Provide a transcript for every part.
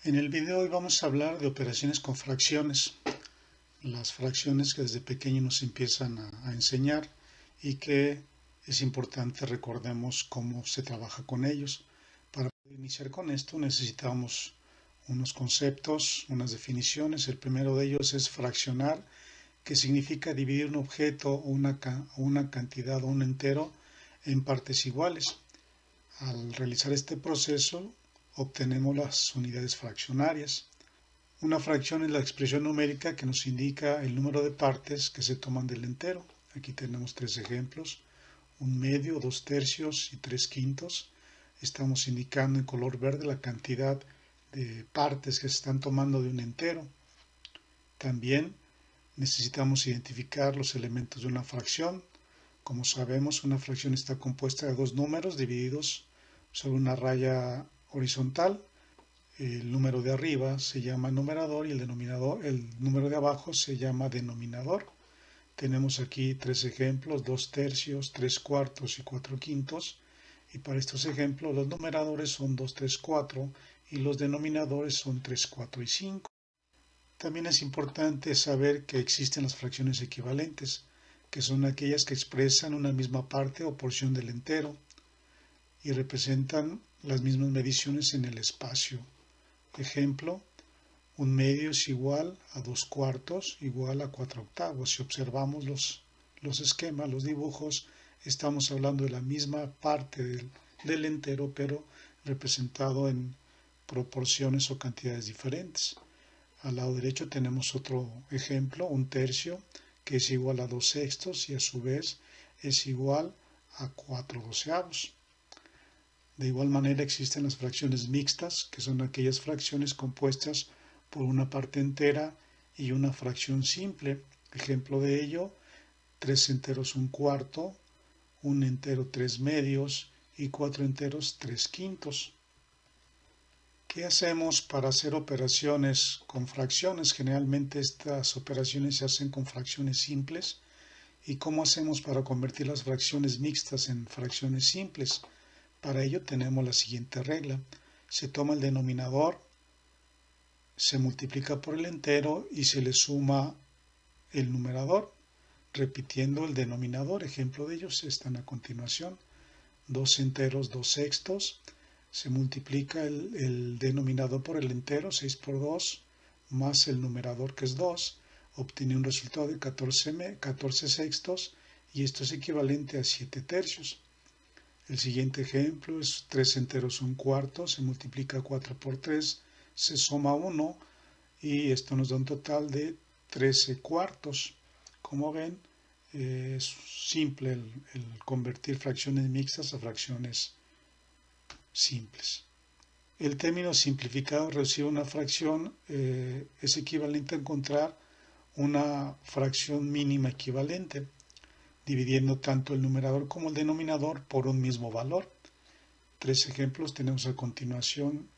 En el video de hoy vamos a hablar de operaciones con fracciones, las fracciones que desde pequeño nos empiezan a enseñar y que es importante recordemos cómo se trabaja con ellos. Para iniciar con esto necesitamos unos conceptos, unas definiciones. El primero de ellos es fraccionar, que significa dividir un objeto o una cantidad o un entero en partes iguales. Al realizar este proceso obtenemos las unidades fraccionarias. Una fracción es la expresión numérica que nos indica el número de partes que se toman del entero. Aquí tenemos tres ejemplos: un medio, dos tercios y tres quintos. Estamos indicando en color verde la cantidad de partes que se están tomando de un entero. También necesitamos identificar los elementos de una fracción. Como sabemos, una fracción está compuesta de dos números divididos sobre una raya horizontal. El número de arriba se llama numerador y el número de abajo se llama denominador. Tenemos aquí tres ejemplos: dos tercios, tres cuartos y cuatro quintos. Y para estos ejemplos los numeradores son 2, 3, 4 y los denominadores son 3, 4 y 5. También es importante saber que existen las fracciones equivalentes, que son aquellas que expresan una misma parte o porción del entero y representan las mismas mediciones en el espacio. Ejemplo: un medio es igual a 2 cuartos igual a 4 octavos. Si observamos los esquemas, los dibujos, estamos hablando de la misma parte del entero, pero representado en proporciones o cantidades diferentes. Al lado derecho tenemos otro ejemplo: un tercio, que es igual a 2 sextos y a su vez es igual a 4 doceavos. De igual manera existen las fracciones mixtas, que son aquellas fracciones compuestas por una parte entera y una fracción simple. Ejemplo de ello: 3 enteros un cuarto, un entero 3 medios y 4 enteros 3 quintos. ¿Qué hacemos para hacer operaciones con fracciones? Generalmente estas operaciones se hacen con fracciones simples. ¿Y cómo hacemos para convertir las fracciones mixtas en fracciones simples? Para ello tenemos la siguiente regla: se toma el denominador, se multiplica por el entero y se le suma el numerador, repitiendo el denominador. Ejemplo de ellos están a continuación: 2 enteros 2 sextos, se multiplica el denominador por el entero, 6 por 2, más el numerador, que es 2, obtiene un resultado de 14 sextos, y esto es equivalente a 7 tercios. El siguiente ejemplo es 3 enteros un cuarto, se multiplica 4 por 3, se suma 1 y esto nos da un total de 13 cuartos. Como ven, es simple el convertir fracciones mixtas a fracciones simples. El término simplificado reducido a una fracción es equivalente a encontrar una fracción mínima equivalente, dividiendo tanto el numerador como el denominador por un mismo valor. Tres ejemplos tenemos a continuación: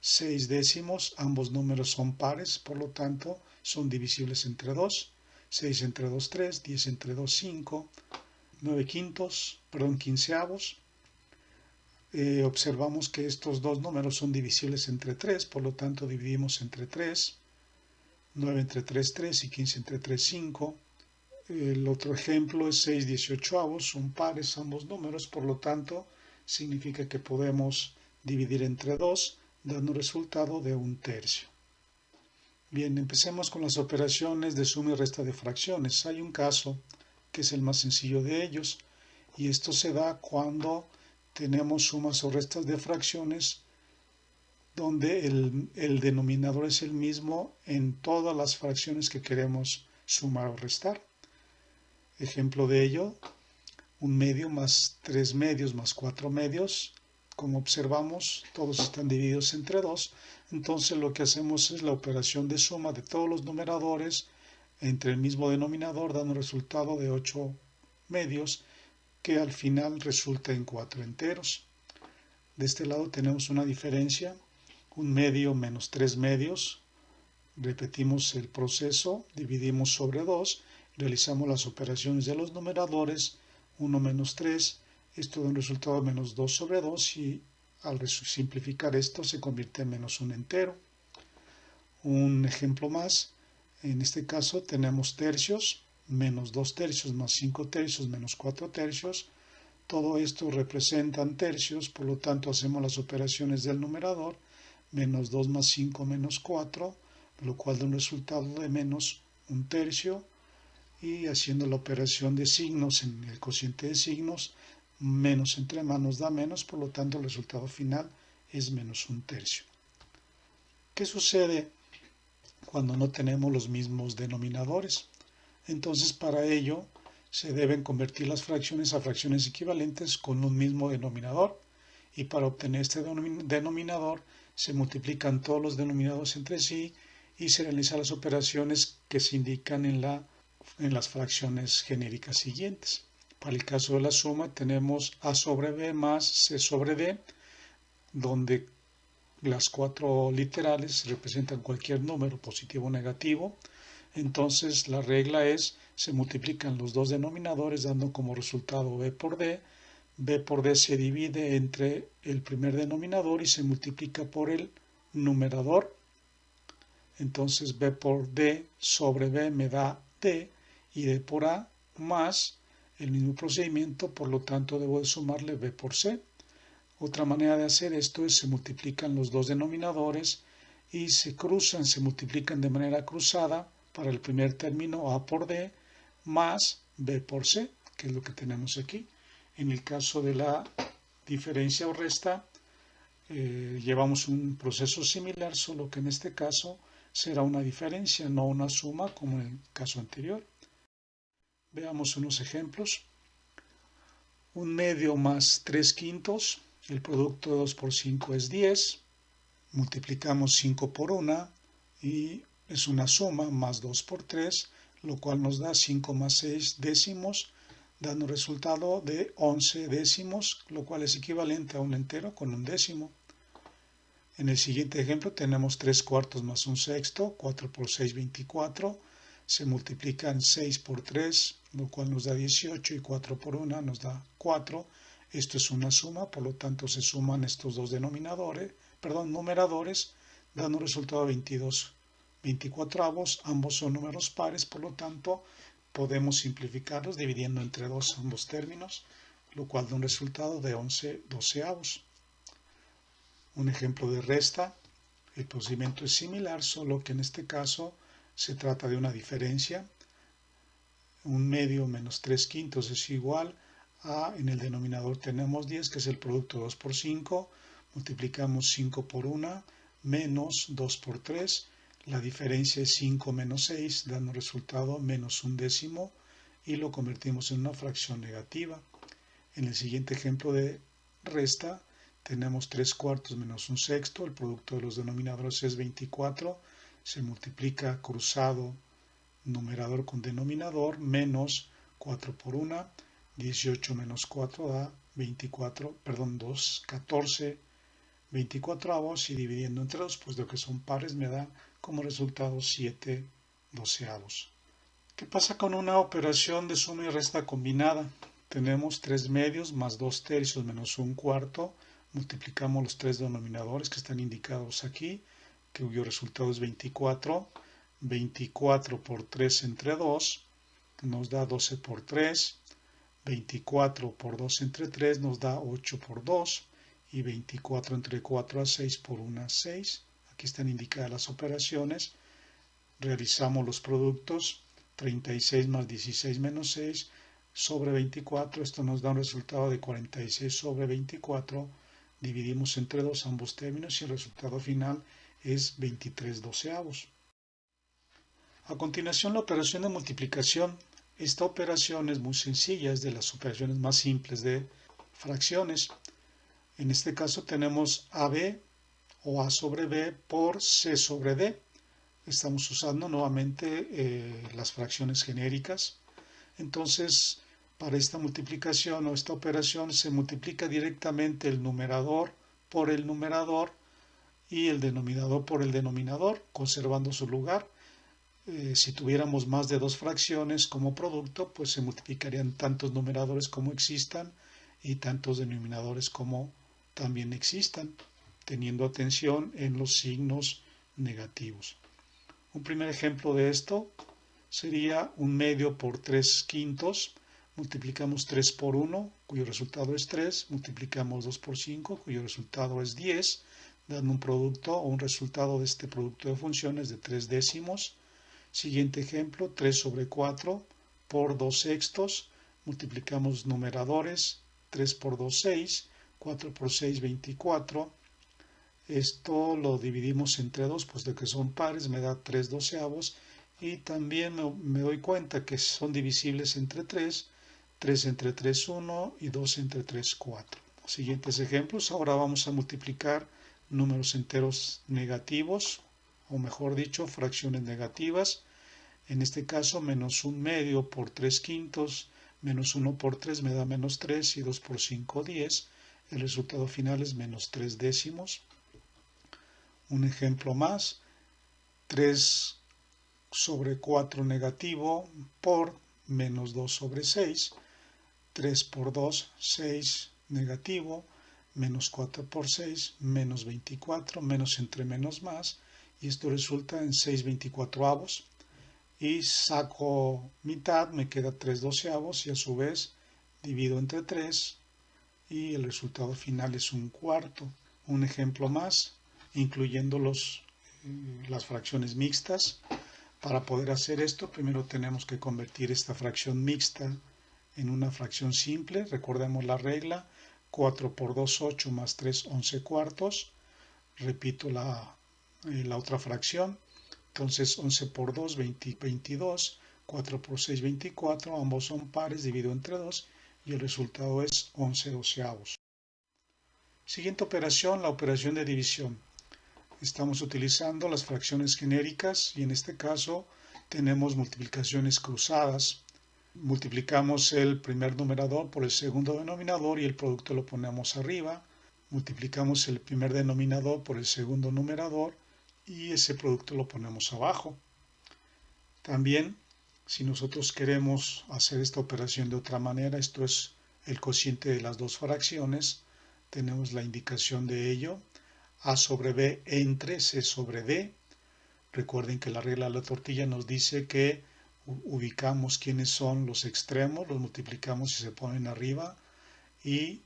6 décimos, ambos números son pares, por lo tanto son divisibles entre 2. 6 entre 2, 3, 10 entre 2, 5, 9 quinceavos. Observamos que estos dos números son divisibles entre 3, por lo tanto dividimos entre 3. 9 entre 3, 3 y 15 entre 3, 5. El otro ejemplo es 6 18avos, son pares ambos números, por lo tanto significa que podemos dividir entre 2, dando un resultado de 1 tercio. Bien, empecemos con las operaciones de suma y resta de fracciones. Hay un caso que es el más sencillo de ellos, y esto se da cuando tenemos sumas o restas de fracciones donde el denominador es el mismo en todas las fracciones que queremos sumar o restar. Ejemplo de ello: un medio más 3 medios más 4 medios. Como observamos, todos están divididos entre 2. Entonces lo que hacemos es la operación de suma de todos los numeradores entre el mismo denominador, dando un resultado de 8 medios, que al final resulta en 4 enteros. De este lado tenemos una diferencia: un medio menos 3 medios. Repetimos el proceso, dividimos sobre 2, realizamos las operaciones de los numeradores: 1 menos 3, esto da un resultado de menos 2 sobre 2, y al simplificar esto se convierte en menos un entero. Un ejemplo más, en este caso tenemos tercios, menos 2 tercios más 5 tercios menos 4 tercios. Todo esto representan tercios, por lo tanto hacemos las operaciones del numerador, menos 2 más 5 menos 4, lo cual da un resultado de menos un tercio, y haciendo la operación de signos en el cociente de signos, menos entre más nos da menos, por lo tanto el resultado final es menos un tercio. ¿Qué sucede cuando no tenemos los mismos denominadores? Entonces, para ello se deben convertir las fracciones a fracciones equivalentes con un mismo denominador, y para obtener este denominador se multiplican todos los denominados entre sí y se realizan las operaciones que se indican en las fracciones genéricas siguientes. Para el caso de la suma tenemos a sobre b más c sobre d, donde las 4 literales representan cualquier número, positivo o negativo. Entonces la regla es, se multiplican los dos denominadores dando como resultado b por d. B por d se divide entre el primer denominador y se multiplica por el numerador. Entonces b por d sobre b me da d, y d por a más el mismo procedimiento, por lo tanto debo de sumarle b por c. Otra manera de hacer esto es, se multiplican los dos denominadores y se cruzan, se multiplican de manera cruzada. Para el primer término a por d más b por c, que es lo que tenemos aquí. En el caso de la diferencia o resta, llevamos un proceso similar, solo que en este caso será una diferencia, no una suma como en el caso anterior. Veamos unos ejemplos. Un medio más 3 quintos, el producto de 2 por 5 es 10, multiplicamos 5 por 1 y es una suma, más 2 por 3, lo cual nos da 5 más 6 décimos, dando un resultado de 11 décimos, lo cual es equivalente a un entero con un décimo. En el siguiente ejemplo tenemos 3 cuartos más un sexto, 4 por 6, 24, se multiplican 6 por 3, lo cual nos da 18, y 4 por 1 nos da 4. Esto es una suma, por lo tanto se suman estos dos numeradores, dando un resultado de 22 24avos. Ambos son números pares, por lo tanto podemos simplificarlos dividiendo entre 2 ambos términos, lo cual da un resultado de 11 doceavos. Un ejemplo de resta, el procedimiento es similar, solo que en este caso se trata de una diferencia. Un medio menos 3 quintos es igual a, en el denominador tenemos 10, que es el producto de 2 por 5, multiplicamos 5 por 1 menos 2 por 3, la diferencia es 5 menos 6, dando resultado menos un décimo, y lo convertimos en una fracción negativa. En el siguiente ejemplo de resta tenemos 3 cuartos menos un sexto, el producto de los denominadores es 24, se multiplica cruzado numerador con denominador, menos 4 por 1, 18 menos 4 da 14 24avos, y dividiendo entre 2, puesto que son pares, me da como resultado 7 doceavos. ¿Qué pasa con una operación de suma y resta combinada? Tenemos 3 medios más 2 tercios menos un cuarto, multiplicamos los tres denominadores que están indicados aquí, cuyo resultado es 24. 24 por 3 entre 2 nos da 12 por 3, 24 por 2 entre 3 nos da 8 por 2, y 24 entre 4 a 6 por 1 a 6. Aquí están indicadas las operaciones. Realizamos los productos, 36 más 16 menos 6 sobre 24, esto nos da un resultado de 46 sobre 24, dividimos entre 2 ambos términos y el resultado final es 23 doceavos. A continuación, la operación de multiplicación. Esta operación es muy sencilla, es de las operaciones más simples de fracciones. En este caso tenemos AB o A sobre B por C sobre D. Estamos usando nuevamente las fracciones genéricas. Entonces, para esta multiplicación o esta operación se multiplica directamente el numerador por el numerador y el denominador por el denominador, conservando su lugar. Si tuviéramos más de dos fracciones como producto, pues se multiplicarían tantos numeradores como existan y tantos denominadores como también existan, teniendo atención en los signos negativos. Un primer ejemplo de esto sería 1/2 por 3/5. Multiplicamos 3 por 1, cuyo resultado es 3. Multiplicamos 2 por 5, cuyo resultado es 10, dando un producto o un resultado de este producto de funciones de 3 décimos. Siguiente ejemplo, 3 sobre 4 por 2/6. Multiplicamos numeradores, 3 por 2, 6, 4 por 6, 24. Esto lo dividimos entre 2, pues de que son pares, me da 3/12. Y también me doy cuenta que son divisibles entre 3. 3 entre 3, 1 y 2 entre 3, 4. Siguientes ejemplos. Ahora vamos a multiplicar números enteros negativos, o mejor dicho, fracciones negativas. En este caso, menos 1/2 por 3/5, menos 1 por 3 me da menos 3 y 2 por 5, 10. El resultado final es menos 3 décimos. Un ejemplo más, 3 sobre 4 negativo por menos 2 sobre 6. 3 por 2, 6 negativo, menos 4 por 6, menos 24, menos entre menos más, y esto resulta en 6/24. Y saco mitad, me queda 3/12 y a su vez divido entre 3 y el resultado final es 1/4. Un ejemplo más, incluyendo las fracciones mixtas. Para poder hacer esto, primero tenemos que convertir esta fracción mixta en una fracción simple. Recordemos la regla, 4 por 2, 8 más 3, 11/4. Repito la otra fracción. Entonces 11 por 2, 22. 4 por 6, 24. Ambos son pares, divido entre 2 y el resultado es 11/12. Siguiente operación, la operación de división. Estamos utilizando las fracciones genéricas y en este caso tenemos multiplicaciones cruzadas. Multiplicamos el primer numerador por el segundo denominador y el producto lo ponemos arriba. Multiplicamos el primer denominador por el segundo numerador y ese producto lo ponemos abajo. También, si nosotros queremos hacer esta operación de otra manera, esto es el cociente de las dos fracciones, tenemos la indicación de ello. A sobre B entre C sobre D. Recuerden que la regla de la tortilla nos dice que ubicamos quiénes son los extremos, los multiplicamos y se ponen arriba, y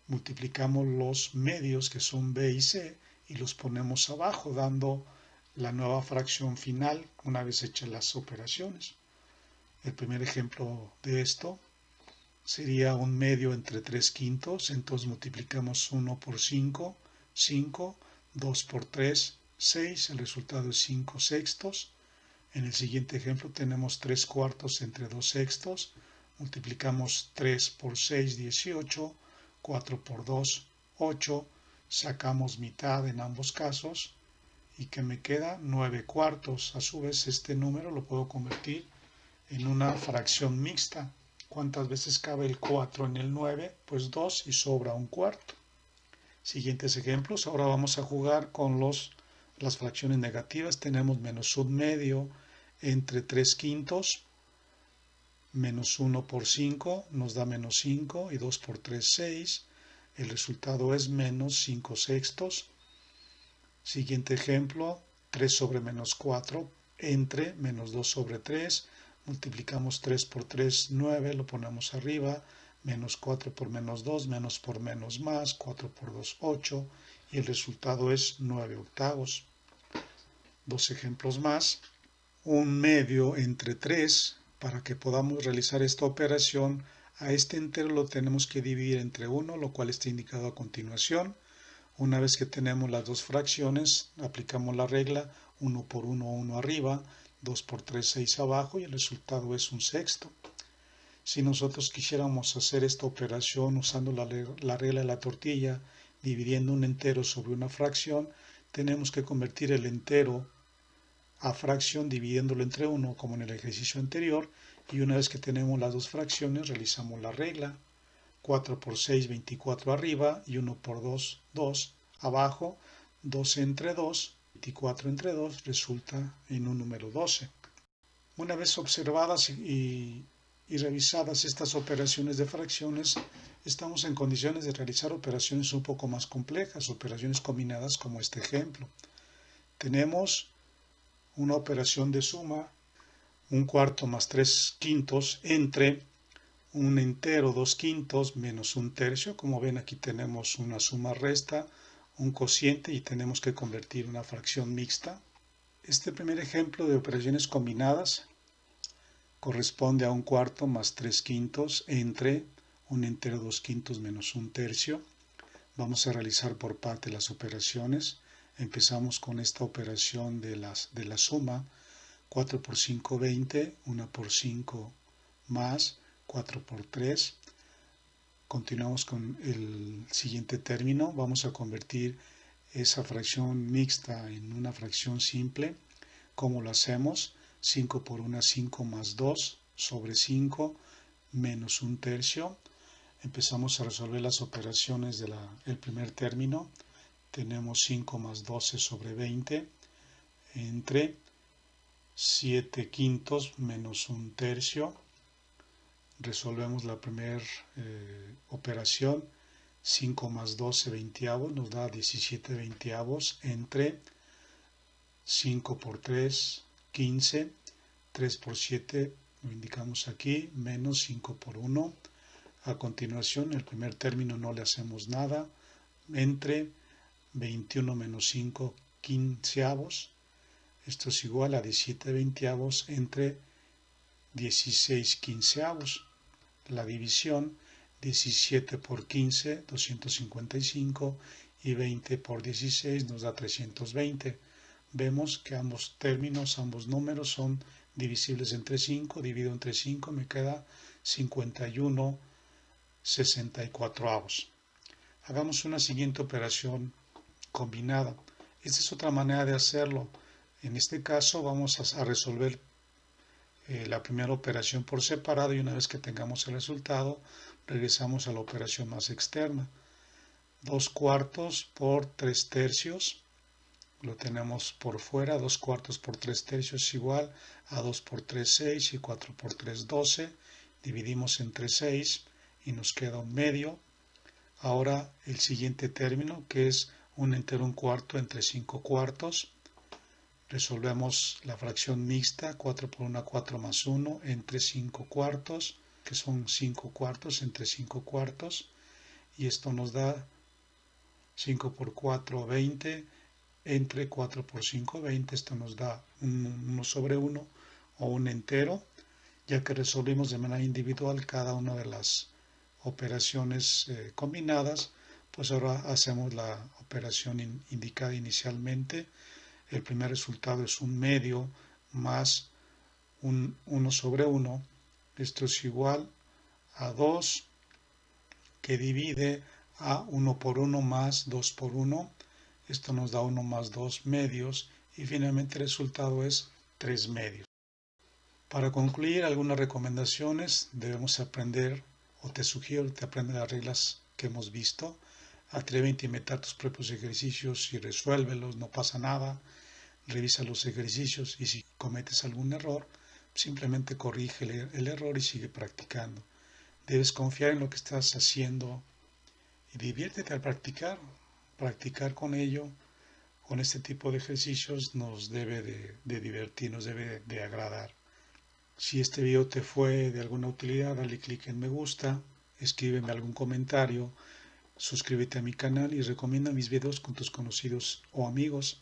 multiplicamos los medios que son B y C y los ponemos abajo, dando la nueva fracción final una vez hechas las operaciones. El primer ejemplo de esto sería 1/2 entre 3/5, entonces multiplicamos 1 por 5, 5, 2 por 3, 6, el resultado es 5/6. En el siguiente ejemplo tenemos 3/4 entre 2/6, multiplicamos 3 por 6, 18, 4 por 2, 8, sacamos mitad en ambos casos y que me queda 9/4. A su vez este número lo puedo convertir en una fracción mixta. ¿Cuántas veces cabe el 4 en el 9? Pues 2 y sobra 1/4. Siguientes ejemplos. Ahora vamos a jugar con las fracciones negativas. Tenemos menos 1/2 entre 3/5. Menos 1 por 5 nos da menos 5 y 2 por 3, 6. El resultado es menos 5/6. Siguiente ejemplo. 3 sobre menos 4 entre menos 2 sobre 3. Multiplicamos 3 por 3, 9. Lo ponemos arriba. Menos 4 por menos 2, menos por menos más, 4 por 2, 8, y el resultado es 9/8. Dos ejemplos más. 1/2 entre 3, para que podamos realizar esta operación, a este entero lo tenemos que dividir entre 1, lo cual está indicado a continuación. Una vez que tenemos las dos fracciones, aplicamos la regla 1 por 1, 1 arriba, 2 por 3, 6 abajo, y el resultado es 1/6. Si nosotros quisiéramos hacer esta operación usando la regla de la tortilla, dividiendo un entero sobre una fracción, tenemos que convertir el entero a fracción dividiéndolo entre 1, como en el ejercicio anterior, y una vez que tenemos las dos fracciones realizamos la regla. 4 por 6, 24 arriba, y 1 por 2, 2 abajo. 12 entre 2, 24 entre 2 resulta en un número 12. Una vez observadas y revisadas estas operaciones de fracciones, estamos en condiciones de realizar operaciones un poco más complejas, operaciones combinadas como este ejemplo. Tenemos una operación de suma, un cuarto más 3/5 entre un entero 2/5 menos un tercio. Como ven, aquí tenemos una suma resta, un cociente y tenemos que convertir una fracción mixta. Este primer ejemplo de operaciones combinadas corresponde a un cuarto más 3/5 entre un entero 2/5 menos un tercio. Vamos a realizar por parte las operaciones. Empezamos con esta operación de la suma. 4 por 5, 20, 1 por 5 más 4 por 3. Continuamos con el siguiente término. Vamos a convertir esa fracción mixta en una fracción simple. ¿Cómo lo hacemos? 5 por 1, 5 más 2 sobre 5 menos un tercio. Empezamos a resolver las operaciones del primer término. Tenemos 5 más 12 sobre 20 entre 7/5 menos un tercio. Resolvemos la primera operación. 5 más 12 veintiavos nos da 17 veintiavos entre 5 por 3, 15. 3 por 7 lo indicamos aquí, menos 5 por 1. A continuación, el primer término no le hacemos nada. Entre 21 menos 5 quinceavos. Esto es igual a 17 veintiavos entre 16 quinceavos. La división, 17 por 15, 255, y 20 por 16 nos da 320. Vemos que ambos términos, ambos números son divisibles entre 5. Divido entre 5, me queda 51/64. Hagamos una siguiente operación combinada. Esta es otra manera de hacerlo. En este caso vamos a resolver la primera operación por separado, y una vez que tengamos el resultado regresamos a la operación más externa. 2 cuartos por 3 tercios lo tenemos por fuera. 2 cuartos por 3 tercios es igual a 2 por 3, 6, y 4 por 3, 12. Dividimos entre 6 y nos queda un medio. Ahora el siguiente término, que es un entero un cuarto entre 5 cuartos. Resolvemos la fracción mixta. 4 por 1, 4 más 1 entre 5 cuartos, que son 5 cuartos entre 5 cuartos. Y esto nos da 5 por 4, 20 entre 4 por 5, 20. Esto nos da 1 sobre 1 o un entero, ya que resolvimos de manera individual cada una de las operaciones combinadas. Pues ahora hacemos la operación indicada inicialmente. El primer resultado es un medio más un 1 sobre 1. Esto es igual a 2, que divide a 1 por 1 más 2 por 1. Esto nos da 1 más 2 medios, y finalmente el resultado es 3 medios. Para concluir, algunas recomendaciones. Debemos aprender, o te sugiero que aprendas las reglas que hemos visto. Atrévete a inventar tus propios ejercicios y resuélvelos, no pasa nada. Revisa los ejercicios y si cometes algún error, simplemente corrige el error y sigue practicando. Debes confiar en lo que estás haciendo y diviértete al practicar. Practicar con ello, con este tipo de ejercicios, nos debe de divertir, nos debe de agradar. Si este video te fue de alguna utilidad, dale clic en me gusta, escríbeme algún comentario, suscríbete a mi canal y recomienda mis videos con tus conocidos o amigos.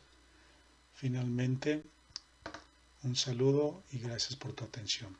Finalmente, un saludo y gracias por tu atención.